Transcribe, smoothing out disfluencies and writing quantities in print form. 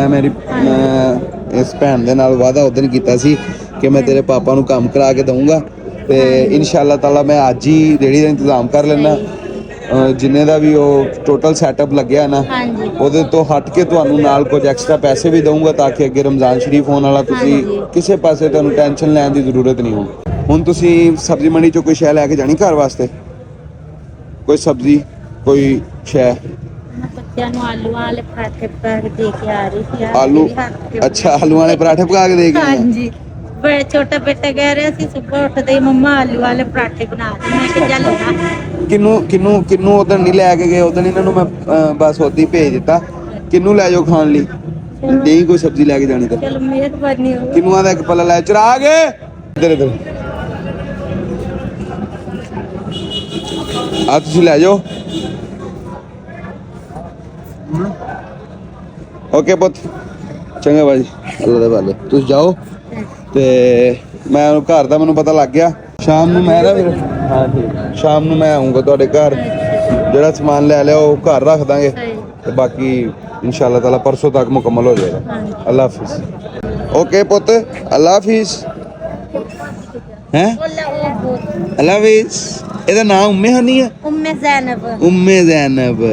मेरी इस भैन दे नाल वादा उस दिन कीता सी कि मैं तेरे पापा नूं काम करा के दूंगा ते इंशाअल्लाह ताला मैं अज ही रेहड़ी का इंतजाम कर लेना। जिन्ने दा भी टोटल सैटअप लग्या ना ਉਹਦੇ ਤੋਂ हट के ਤੁਹਾਨੂੰ ਨਾਲ कुछ एक्स्ट्रा पैसे भी दूंगा ताकि ਅੱਗੇ रमज़ान शरीफ होने वाला ਤੁਸੀਂ ਕਿਸੇ ਪਾਸੇ ਤੁਹਾਨੂੰ ਟੈਨਸ਼ਨ ਲੈਣ ਦੀ ਜ਼ਰੂਰਤ ਨਹੀਂ ਹੋ। ਹੁਣ ਤੁਸੀਂ ਸਬਜ਼ੀ ਮੰਡੀ ਚੋਂ ਕੋਈ ਸ਼ੈ ਲੈ ਕੇ ਜਾਣੀ ਘਰ ਵਾਸਤੇ ਕੋਈ ਸਬਜ਼ੀ ਕੋਈ ਸ਼ੈ ਬੱਚਿਆਂ ਨੂੰ ਆਲੂ ਵਾਲੇ ਪਰਾਠੇ ਪਕਾ ਕੇ ਦੇ ਕੇ ਆ ਰਹੀ ਸੀ ਆਲੂ ਅੱਛਾ ਆਲੂ ਵਾਲੇ ਪਰਾਠੇ ਪਕਾ ਕੇ ਦੇ ਕੇ ਹਾਂਜੀ बड़ा छोटा बेटा कह रहा सी सुबह उठते ही मम्मा आलू वाले पराठे बना दे मैं कि चल ना ਕਿੰਨੂੰ ਉਦੋਂ ਨਹੀਂ ਲੈ ਕੇ ਗਏ ਉਦੋਂ ਇਹਨਾਂ ਨੂੰ ਮੈਂ ਬਸ ਉਦੋਂ ਹੀ ਭੇਜ ਦਿੱਤਾ ਕਿੰਨੂੰ ਲੈ ਜਾਓ ਖਾਣ ਲਈ ਨਹੀਂ ਕੋਈ ਸਬਜ਼ੀ ਲੈ ਕੇ ਜਾਣੀ ਤਾਂ चलो मेहरबानी हो ਕਿੰਨੂਆਂ ਦਾ ਇੱਕ ਪੱਲਾ ਲੈ ਚਰਾ ਕੇ ਇੱਧਰ ਇੱਧਰ ਆ ਤੁਸੀਂ ਲੈ ਜਾਓ ਓਕੇ ਪੁੱਤ ਚੰਗਾ ਬਾਜੀ ਅੱਲਾ ਦੇ ਵਾਲੇ ਤੁਸੀਂ ਜਾਓ ਤੇ ਮੈਂ ਘਰ ਦਾ ਮੈਨੂੰ ਪਤਾ ਲੱਗ ਗਿਆ ਸ਼ਾਮ ਨੂੰ ਮੈਂ ਨਾ ਫਿਰ ਹਾਂ ਠੀਕ ਸ਼ਾਮ ਨੂੰ ਮੈਂ ਆਉਂਗਾ ਤੁਹਾਡੇ ਘਰ ਜਿਹੜਾ ਸਮਾਨ ਲੈ ਲਿਆ ਉਹ ਘਰ ਰੱਖ ਦਾਂਗੇ ਤੇ ਬਾਕੀ इंशाल्लाह ताला परसों तक मुकम्मल हो जाएगा। अल्लाह हाफिज ओके पुत अल्लाह हाफिज हैं अल्लाह हाफिज ਇਹਦਾ ਨਾਮ ਉम्मे हनी है उम्मे ज़ैनब उम्मे ज़ैनब